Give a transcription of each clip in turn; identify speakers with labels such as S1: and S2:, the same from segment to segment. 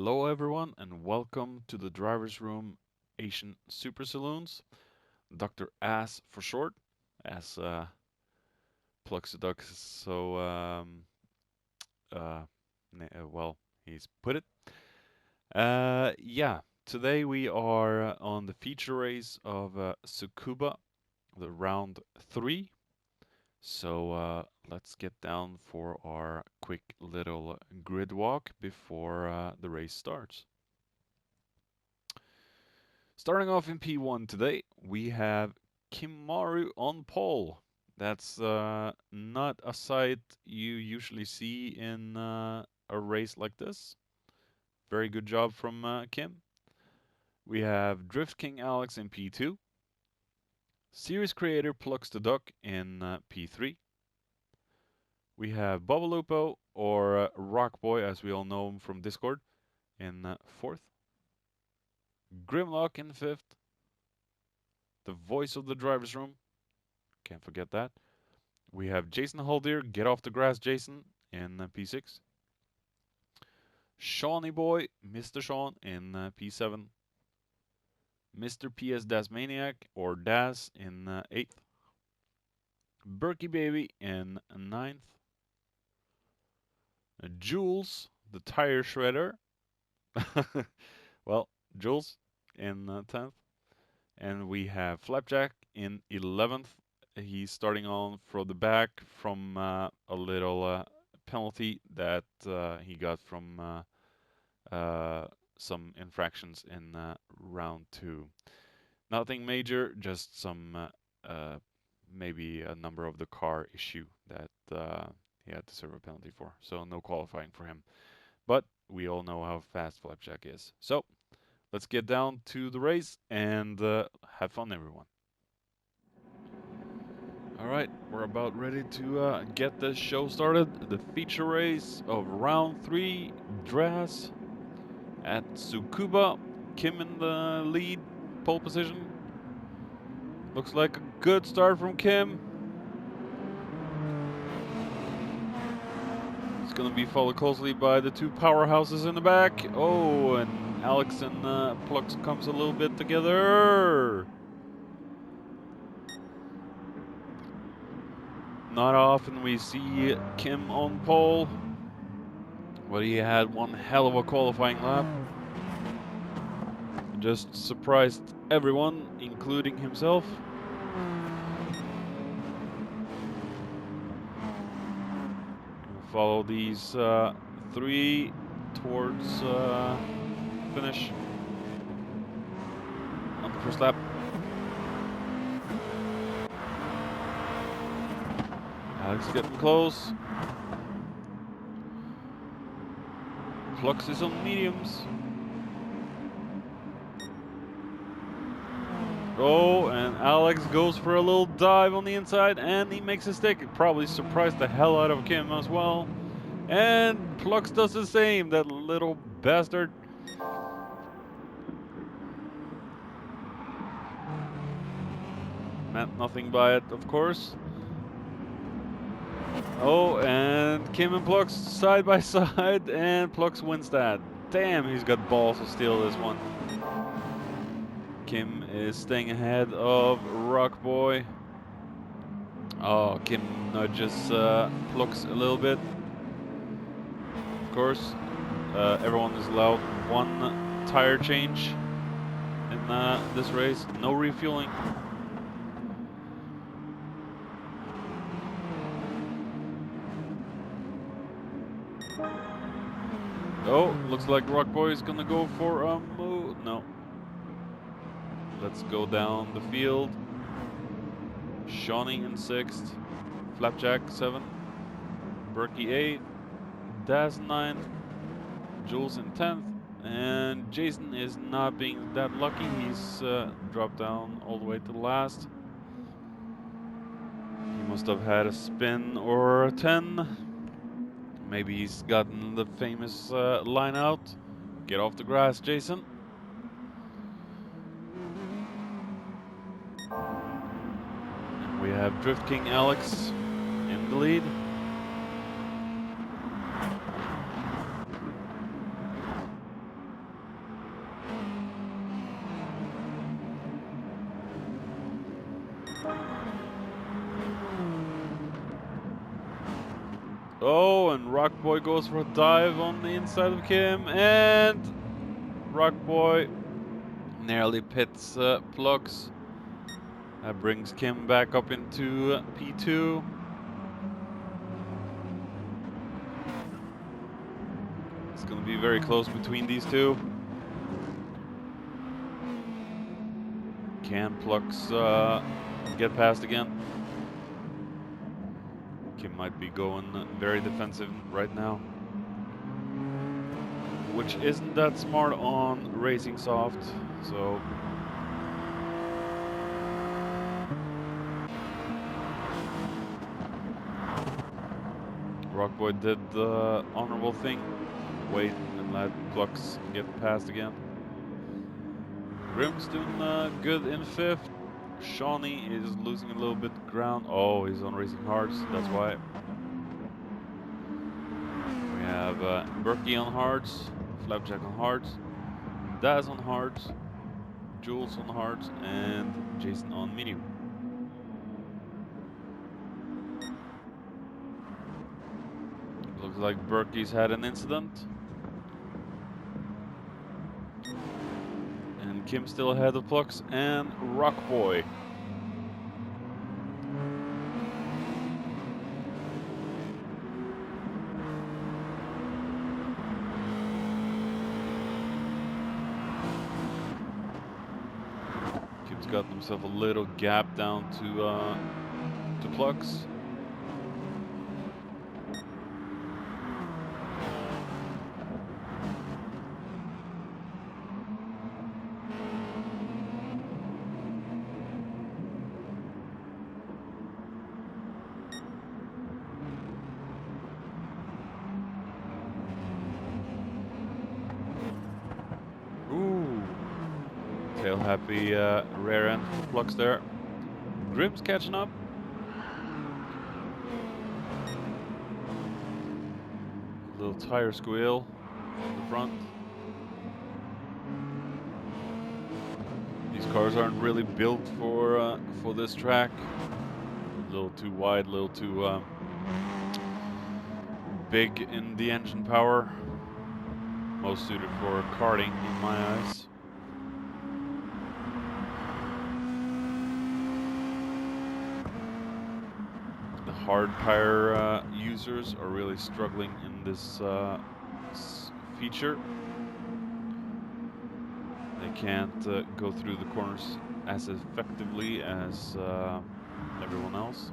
S1: Hello, everyone, and welcome to the Driver's Room Asian Super Saloons. Dr. Ass for short, as Plux the Duck so uh, well he's put it. Yeah, today we are on the feature race of Tsukuba, the round 3. So let's get down for our quick little grid walk before the race starts. Starting off in P1 today, we have Kimaru on pole. That's not a sight you usually see in a race like this. Very good job from Kim. We have Drift King Alex in P2. Series Creator Plux the Duck in P3. We have Lupo, or Rock Boy as we all know him from Discord, in 4th. Grimlock in 5th. The voice of the driver's room. Can't forget that. We have Jason Haldir, Get Off the Grass Jason, in P6. Shawnee Boy, Mr. Sean, in P7. Mr. PS Dasmaniac, or Daz, in 8th. Berkey Baby in 9th. Jules, the Tire Shredder. Well, Jules in 10th. And we have Flapjack in 11th. He's starting on from the back from a little penalty that he got from some infractions in round 2. Nothing major, just some maybe a number of the car issue that he had to serve a penalty for. So no qualifying for him. But we all know how fast Flapjack is. So let's get down to the race and have fun, everyone. All right, we're about ready to get this show started. The feature race of round 3, Drass at Tsukuba. Kim in the lead, pole position. Looks like a good start from Kim. It's going to be followed closely by the two powerhouses in the back. Oh, and Alex and Plux comes a little bit together. Not often we see Kim on pole, but he had one hell of a qualifying lap. Just surprised everyone, including himself. We'll follow these 3 towards finish on the first lap. Alex getting close. Plux is on mediums. Oh, and Alex goes for a little dive on the inside, and he makes a stick. It probably surprised the hell out of Kim as well. And Plux does the same, that little bastard. Meant nothing by it, of course. Oh, and Kim and Plux side by side, and Plux wins that. Damn, he's got balls to steal this one. Kim is staying ahead of Rock Boy. Oh, Kim nudges Plux a little bit. Of course, everyone is allowed 1 tire change in this race. No refueling. Oh, looks like Rock Boy is gonna go for a move. No. Let's go down the field. Shawnee in 6th. Flapjack 7th. Berkey 8th. Daz 9th. Jules in 10th. And Jason is not being that lucky. He's dropped down all the way to the last. He must have had a spin or a 10. Maybe he's gotten the famous line out. Get off the grass, Jason. And we have Drift King Alex in the lead. Oh, and Rockboy goes for a dive on the inside of Kim, and Rockboy nearly pits Plux. That brings Kim back up into P2. It's going to be very close between these two. Can Plux get past again? Kim might be going very defensive right now, which isn't that smart on racing soft, so Rockboy did the honorable thing, wait and let Plux get past again. Grim's doing good in 5th. Shawnee is losing a little bit ground. Oh, he's on racing hards, that's why. We have Berkey on hards, Flapjack on hards, Daz on hards, Jules on hards, and Jason on medium. Looks like Berkey's had an incident. And Kim still ahead of Plux and Rockboy. Kim's got himself a little gap down to Plux. Tail happy rear end for Plux there. Grim's catching up. Little tire squeal on the front. These cars aren't really built for this track. A little too wide, a little too big in the engine power. Most suited for karting in my eyes. Hard tire users are really struggling in this feature. They can't go through the corners as effectively as everyone else.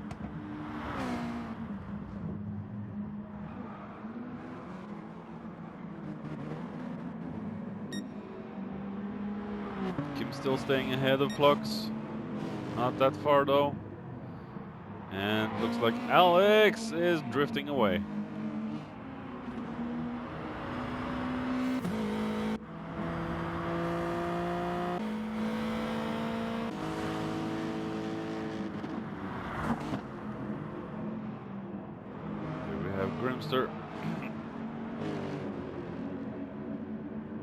S1: Kim's still staying ahead of Plux. Not that far though. And looks like Alex is drifting away. Here we have Grimster.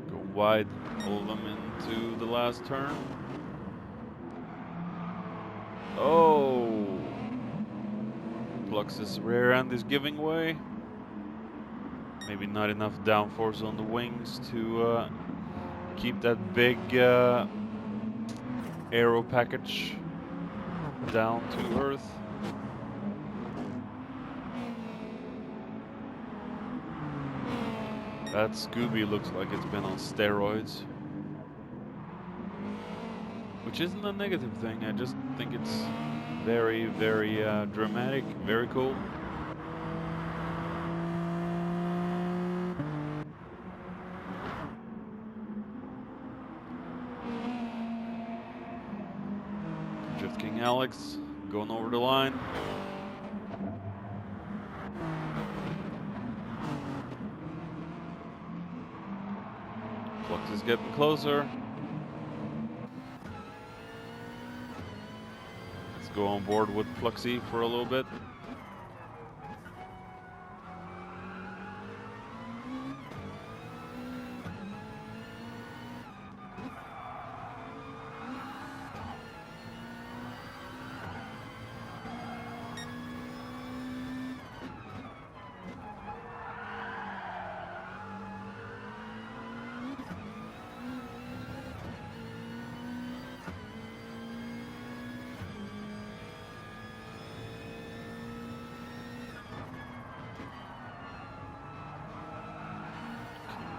S1: Go wide, all of them into the last turn. Oh! Plux's rear end is giving way. Maybe not enough downforce on the wings to keep that big aero package down to earth. That Scooby looks like it's been on steroids. Which isn't a negative thing, I just think it's very, very dramatic, very cool. Drift King Alex going over the line. Plux is getting closer. Go on board with Pluxy for a little bit.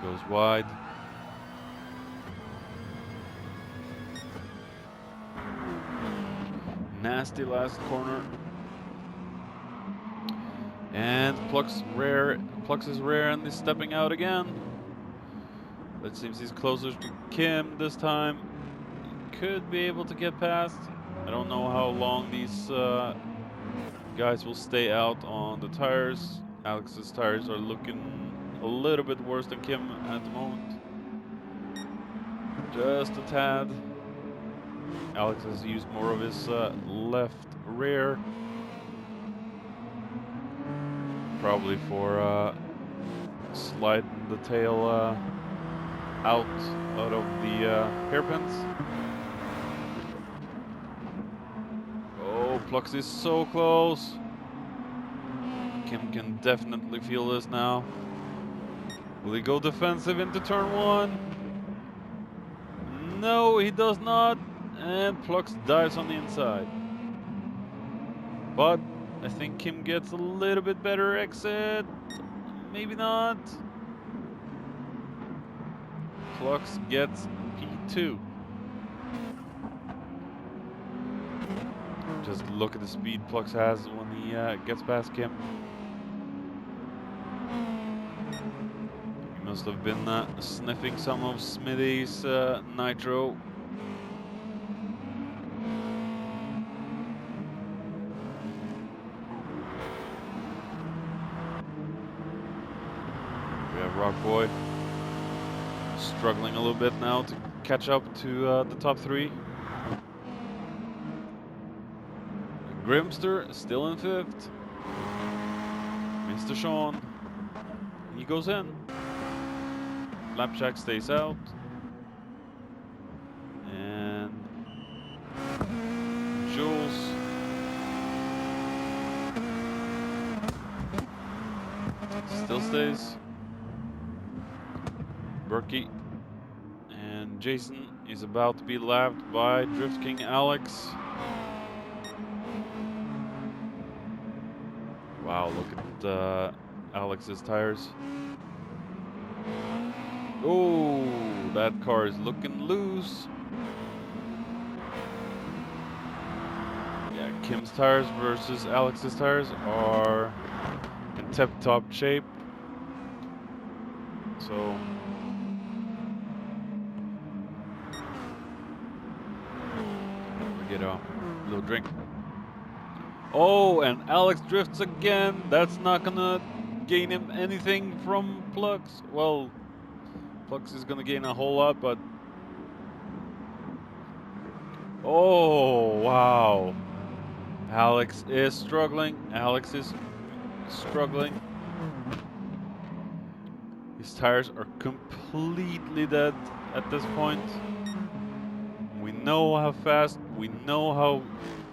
S1: Goes wide. Nasty last corner. And Plux is rare and is stepping out again. It seems he's closer to Kim this time. Could be able to get past. I don't know how long these guys will stay out on the tires. Alex's tires are looking a little bit worse than Kim at the moment. Just a tad. Alex has used more of his left rear. Probably for sliding the tail out of the hairpins. Oh, Plux is so close. Kim can definitely feel this now. Will he go defensive into turn one? No, he does not. And Plux dives on the inside. But I think Kim gets a little bit better exit. Maybe not. Plux gets P2. Just look at the speed Plux has when he gets past Kim. He must have been sniffing some of Smithy's nitro. We have Rock Boy struggling a little bit now to catch up to the top three. Grimster still in fifth. Mr. Sean, he goes in. Flapjack stays out. And Jules still stays. Berkey and Jason is about to be lapped by Drift King Alex. Wow, look at Alex's tires. Oh, that car is looking loose. Yeah, Kim's tires versus Alex's tires are in tip-top shape. So get a little drink. Oh, and Alex drifts again. That's not gonna gain him anything from Plux. Well, Plux is gonna gain a whole lot, but oh wow, Alex is struggling. Alex is struggling. His tires are completely dead at this point. We know how fast, we know how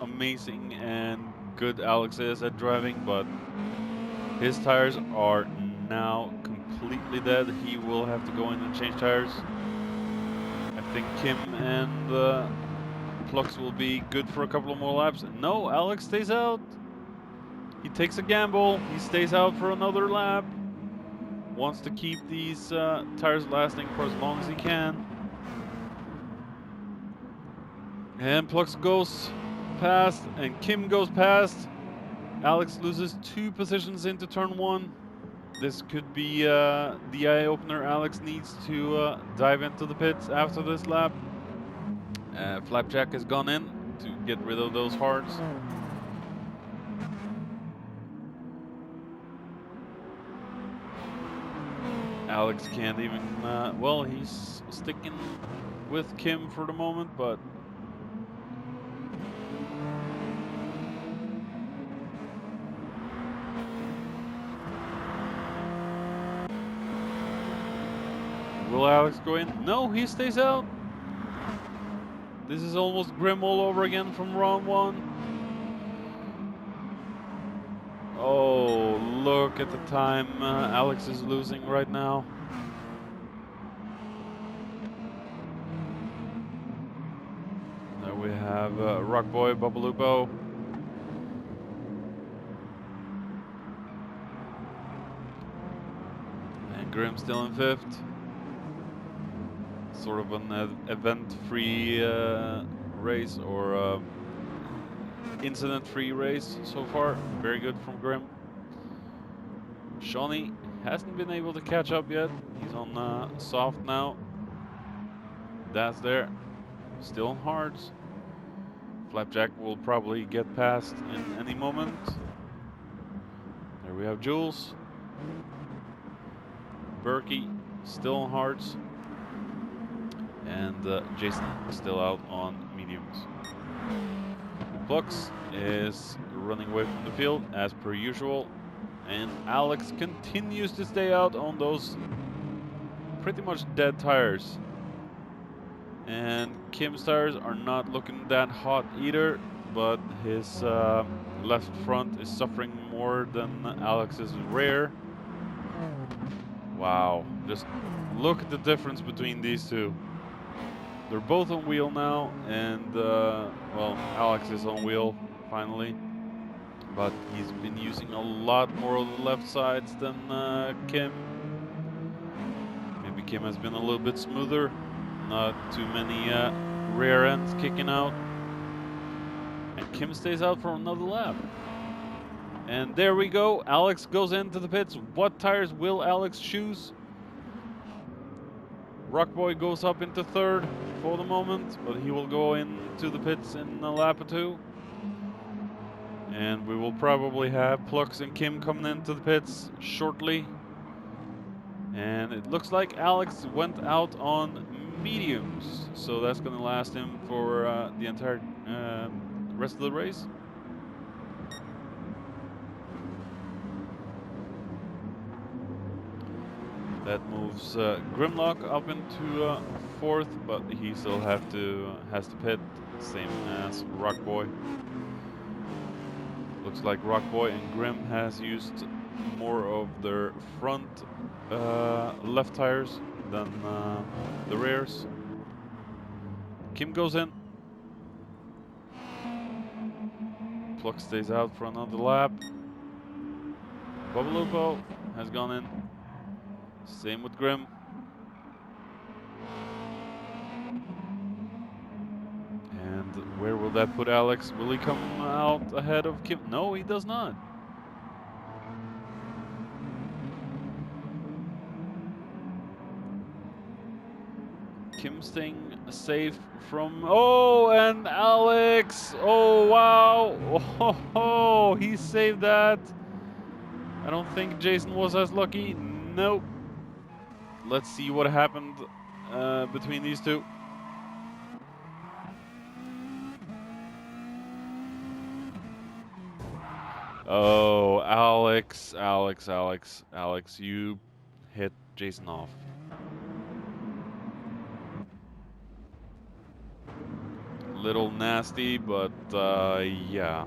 S1: amazing and good Alex is at driving, but his tires are now completely dead. He will have to go in and change tires. I think Kim and Plux will be good for a couple of more laps. No, Alex stays out. He takes a gamble. He stays out for another lap. Wants to keep these tires lasting for as long as he can. And Plux goes past, and Kim goes past. Alex loses 2 positions into turn 1. This could be the eye-opener Alex needs to dive into the pits after this lap. Flapjack has gone in to get rid of those hards. Alex can't even, well, he's sticking with Kim for the moment, but will Alex go in? No, he stays out. This is almost Grim all over again from round 1. Oh, look at the time Alex is losing right now. There we have Rock Boy, Babalupo. And Grim still in 5th. sort of an event-free race or incident-free race so far. Very good from Grim. Shawnee hasn't been able to catch up yet. He's on soft now. That's there. Still on hards. Flapjack will probably get past in any moment. There we have Jules. Berkey still on hards. And Jason still out on mediums. Plux is running away from the field as per usual. And Alex continues to stay out on those pretty much dead tires. And Kim's tires are not looking that hot either, but his left front is suffering more than Alex's rear. Wow, just look at the difference between these two. They're both on wheel now, and well, Alex is on wheel finally, but he's been using a lot more of the left sides than Kim. Maybe Kim has been a little bit smoother. Not too many rear ends kicking out. And Kim stays out for another lap. And there we go. Alex goes into the pits. What tires will Alex choose? Rockboy goes up into third for the moment, but he will go into the pits in a lap or two. And we will probably have Plux and Kim coming into the pits shortly. And it looks like Alex went out on mediums, so that's going to last him for the entire rest of the race. That moves Grimlock up into fourth, but he still has to pit, same as Rockboy. Looks like Rockboy and Grim has used more of their front left tires than the rears. Kim goes in. Plux stays out for another lap. Bubbalupo has gone in. Same with Grim. And where will that put Alex? Will he come out ahead of Kim? No, he does not. Kim staying safe from... Oh, and Alex! Oh, wow! Oh, he saved that. I don't think Jason was as lucky. Nope. Let's see what happened between these two. Oh, Alex, you hit Jason off. Little nasty, but yeah.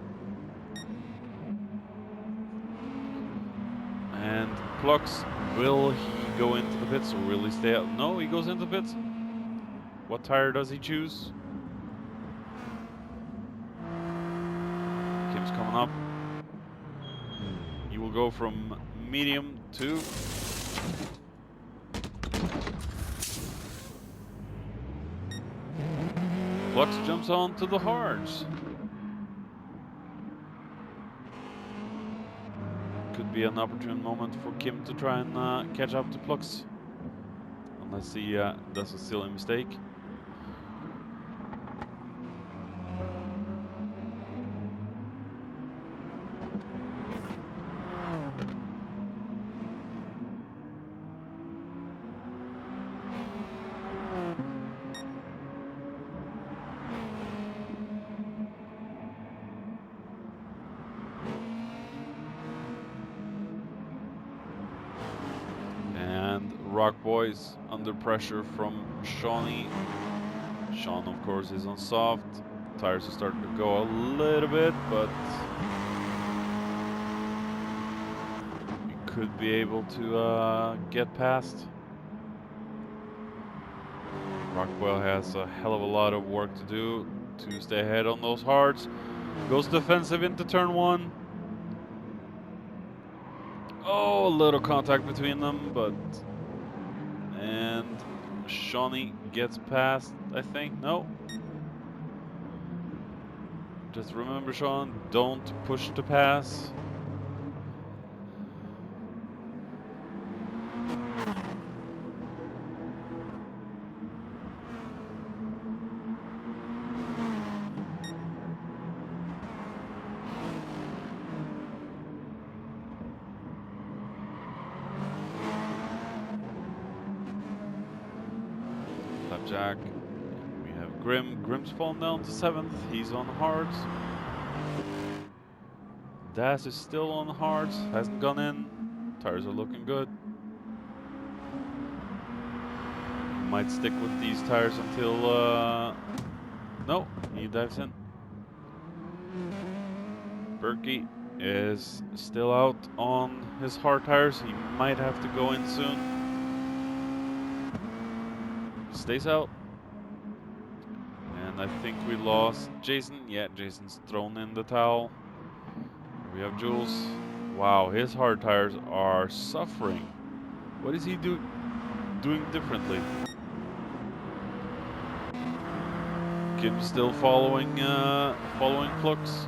S1: And Plux, will he go into the pits or will he stay out? No, he goes into the pits. What tire does he choose? Kim's coming up. He will go from medium to... Plux jumps on to the hards. Could be an opportune moment for Kim to try and catch up to Plux. Unless he does a silly mistake. Rock Boys under pressure from Shawnee. Sean, of course, is on soft. Tires are starting to go a little bit, but he could be able to get past. Rockwell has a hell of a lot of work to do to stay ahead on those hards. Goes defensive into turn one. Oh, a little contact between them, but... And Shawnee gets past, I think. No. Just remember, Sean, don't push to pass. Flapjack. We have Grim. Grim's fallen down to 7th. He's on hards. Das is still on hards. Hasn't gone in. Tires are looking good. Might stick with these tires until... no, he dives in. Berkey is still out on his hard tires. He might have to go in soon. Stays out. And I think we lost Jason. Yeah, Jason's thrown in the towel. We have Jules. Wow, his hard tires are suffering. What is he doing differently? Kim's still following Flux.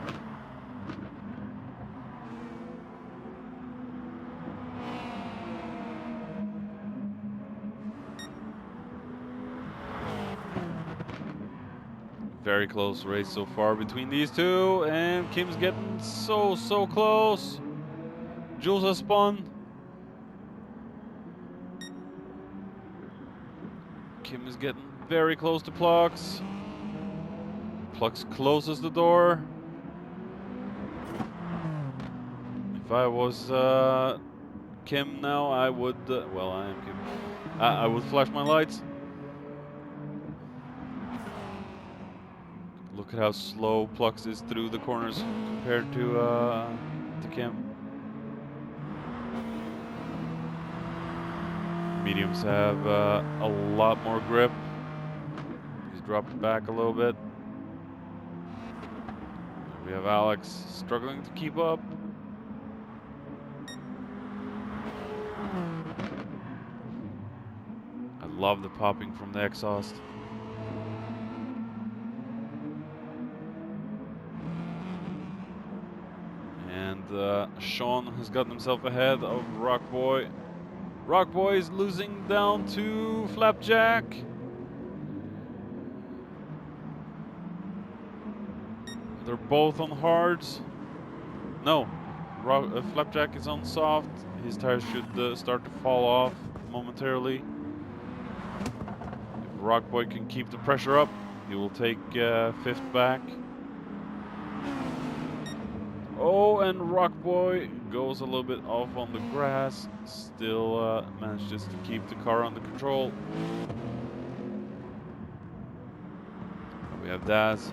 S1: Very close race so far between these two, and Kim's getting so close. Jules has spun. Kim is getting very close to Plux. Plux closes the door. If I was Kim now, I would, well, I am Kim. I would flash my lights. Look at how slow Plux is through the corners compared to Kim. Mediums have a lot more grip. He's dropped back a little bit. We have Alex struggling to keep up. I love the popping from the exhaust. And Sean has gotten himself ahead of Rockboy. Rockboy is losing down to Flapjack. They're both on hards. No, Flapjack is on soft. His tires should start to fall off momentarily. If Rockboy can keep the pressure up, he will take 5th back. Oh, and Rockboy goes a little bit off on the grass. Still manages to keep the car under control. We have Daz.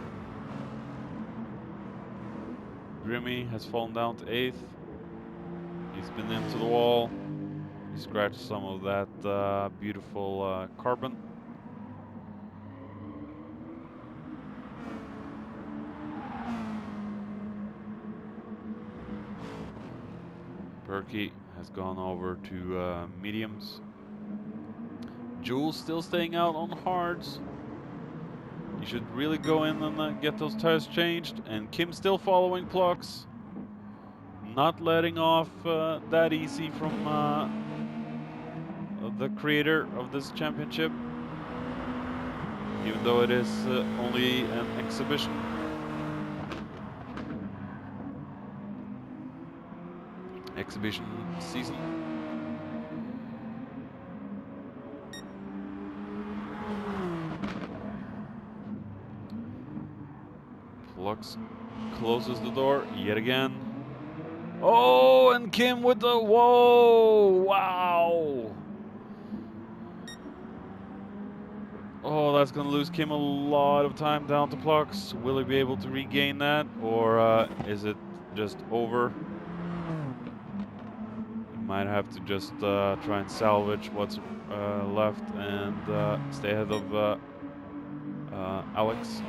S1: Grimmy has fallen down to 8th. He's been into the wall. He scratched some of that beautiful carbon. Berkey has gone over to mediums. Jules still staying out on hards. You should really go in and get those tires changed. And Kim still following Plux. Not letting off that easy from the creator of this championship. Even though it is only an exhibition. Exhibition season. Plux closes the door yet again. Oh, and Kim with the whoa! Wow! Oh, that's gonna lose Kim a lot of time down to Plux. Will he be able to regain that, or is it just over? Might have to just try and salvage what's left and stay ahead of Alex.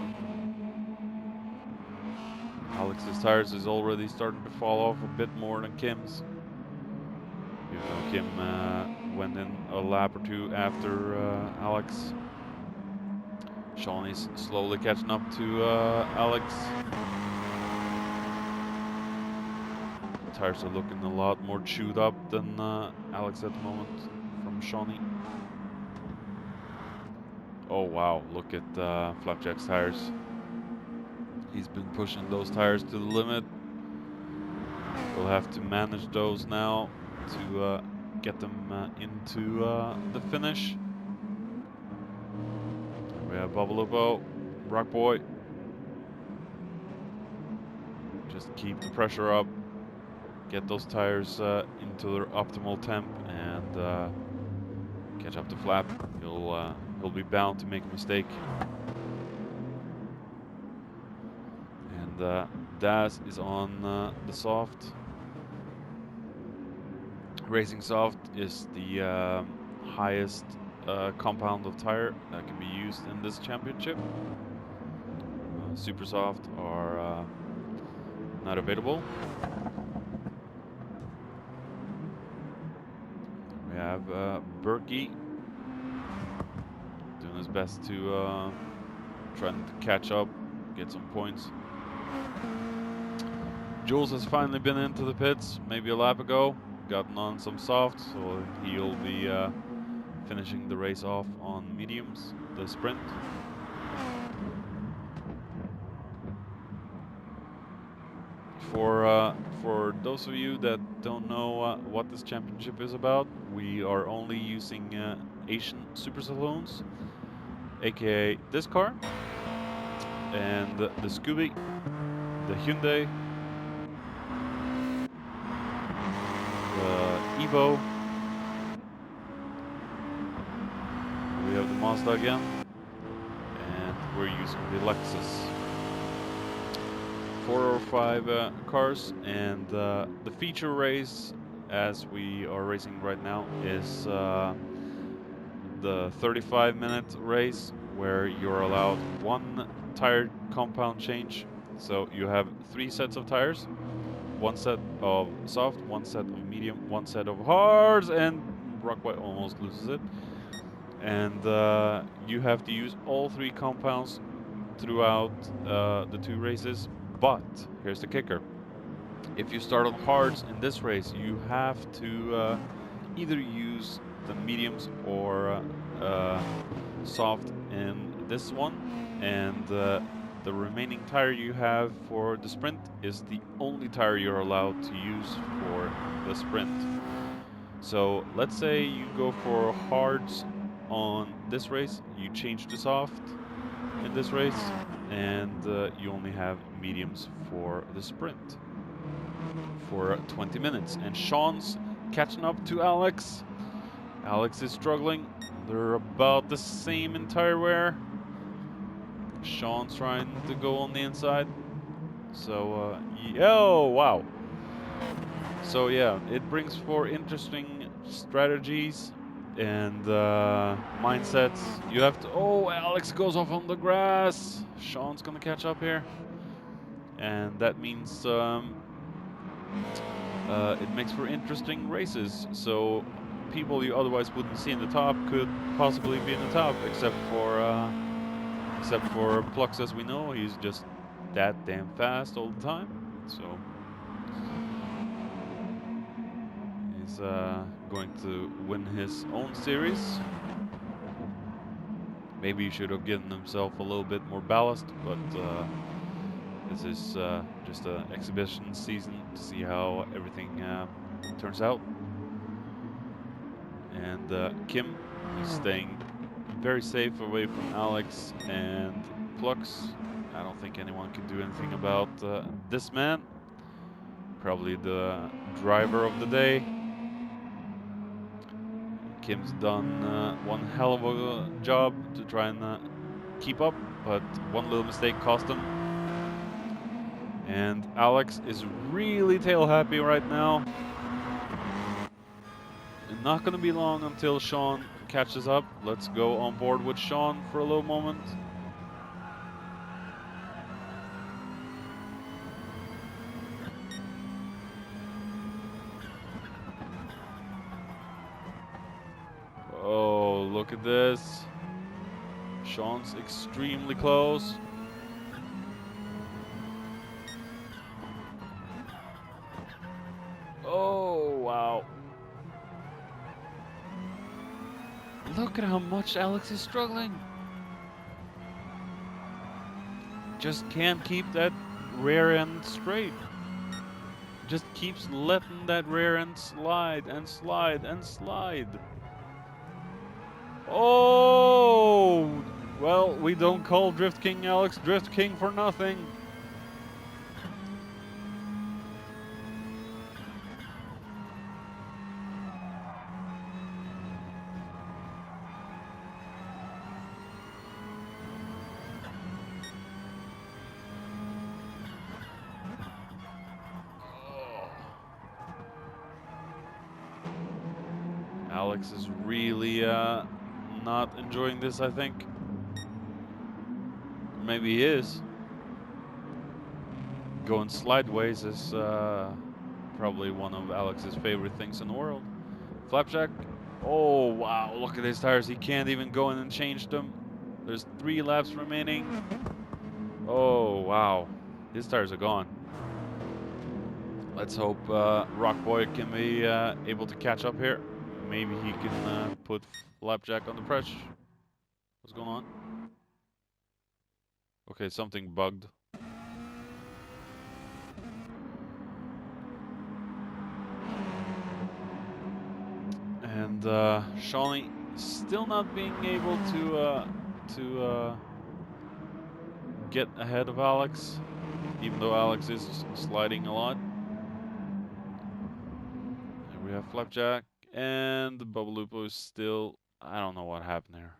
S1: Alex's tires is already starting to fall off a bit more than Kim's. Even though Kim went in a lap or two after Alex. Sean is slowly catching up to Alex. Tires are looking a lot more chewed up than Alex at the moment from Shawnee. Oh wow, look at Flapjack's tires. He's been pushing those tires to the limit. We'll have to manage those now to get them into the finish. We have Bubble Rock Boy. Just keep the pressure up. Get those tires into their optimal temp and catch up to Flap. He'll be bound to make a mistake. And Daz is on the soft. Racing soft is the highest compound of tire that can be used in this championship. Super soft are not available. We have Berkey doing his best to trying to catch up, get some points. Jules has finally been into the pits, maybe a lap ago, gotten on some soft, so he'll be finishing the race off on mediums, the sprint. For those of you that don't know what this championship is about, we are only using Asian Super Saloons, aka this car, and the Scooby, the Hyundai, the Evo, we have the Mazda again, and we're using the Lexus. 4 or 5 cars, and the feature race, as we are racing right now, is the 35-minute race where you're allowed 1 tire compound change. So you have 3 sets of tires, 1 set of soft, 1 set of medium, 1 set of hards, and Rockway almost loses it. And you have to use all 3 compounds throughout the 2 races. But here's the kicker: if you start on hards in this race, you have to either use the mediums or soft in this one, and the remaining tire you have for the sprint is the only tire you're allowed to use for the sprint. So let's say you go for hards on this race, you change to soft in this race, and you only have mediums for the sprint for 20 minutes. And Sean's catching up to Alex. Alex is struggling. They're about the same in tire wear. Sean's trying to go on the inside. So, oh, wow. So, yeah, it brings for interesting strategies and mindsets. You have to. Oh, Alex goes off on the grass. Sean's gonna catch up here, and that means it makes for interesting races. So people you otherwise wouldn't see in the top could possibly be in the top, except for Plux, as we know, he's just that damn fast all the time. So he's going to win his own series. Maybe he should have given himself a little bit more ballast, but this is just an exhibition season to see how everything turns out. And Kim is staying very safe away from Alex and Plux. I don't think anyone can do anything about this man. Probably the driver of the day. Kim's done one hell of a job to try and keep up, but one little mistake cost him. And Alex is really tail happy right now. And not going to be long until Sean catches up. Let's go on board with Sean for a little moment. at this. Sean's extremely close. Oh, wow. Look at how much Alex is struggling. Just can't keep that rear end straight. Just keeps letting that rear end slide and slide and slide. Oh! Well, we don't call Drift King Alex Drift King for nothing. Alex is really not enjoying this, I think. Maybe he is. Going slideways is probably one of Alex's favorite things in the world. Flapjack. Oh, wow. Look at his tires. He can't even go in and change them. There's 3 laps remaining. Oh, wow. His tires are gone. Let's hope Rockboy can be able to catch up here. Maybe he can put Flapjack on the press. What's going on? Okay, something bugged. And Shawnee still not being able to get ahead of Alex, even though Alex is sliding a lot. And we have Flapjack, and the Bubbalupo is still. I don't know what happened here.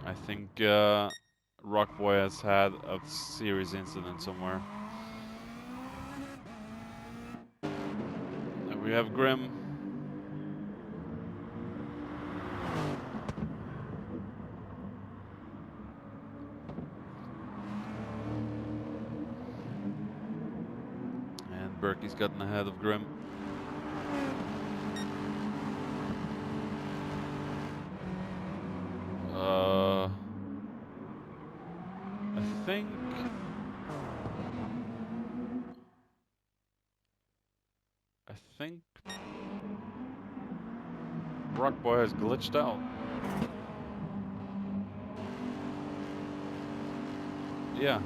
S1: I think Rockboy has had a serious incident somewhere. And we have Grim. And Berkey's gotten ahead of Grim. I think Rockboy has glitched out. Yeah.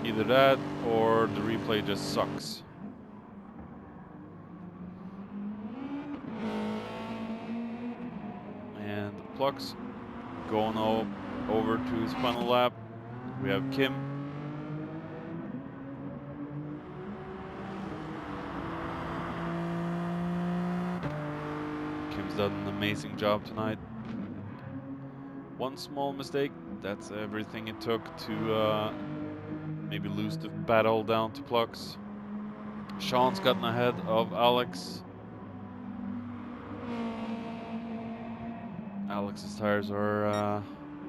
S1: Either that or the replay just sucks. And Plux going over to his final lap. We have Kim. Kim's done an amazing job tonight. One small mistake, that's everything it took to maybe lose the battle down to Plux. Sean's gotten ahead of Alex. Alex's tires are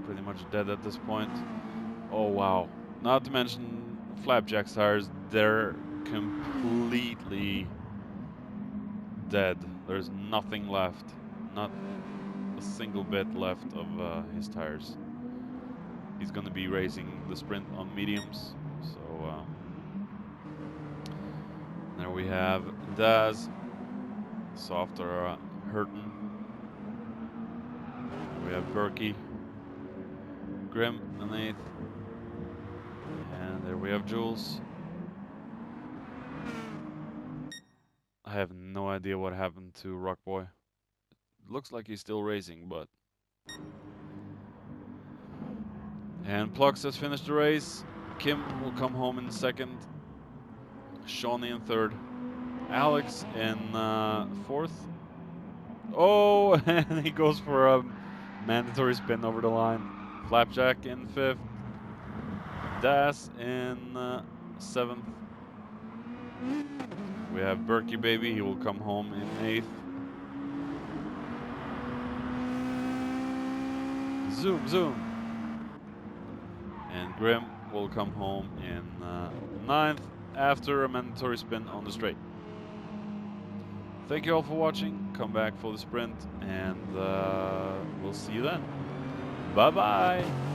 S1: pretty much dead at this point. Oh wow. Not to mention Flapjack's tires, they're completely dead. There's nothing left. Not a single bit left of his tires. He's going to be racing the sprint on mediums. So there we have Daz. Soft are hurting. We have Berkey. Grim underneath. And there we have Jules. I have no idea what happened to Rockboy. Looks like he's still racing, but... And Plux has finished the race. Kim will come home in second. Shawnee in third. Alex in fourth. Oh, and he goes for a mandatory spin over the line. Flapjack in fifth. Das in seventh. We have Berkey baby. He will come home in eighth. Zoom, zoom. And Grim will come home in ninth. after a mandatory spin on the straight. Thank you all for watching. Come back for the sprint, and we'll see you then. Bye bye.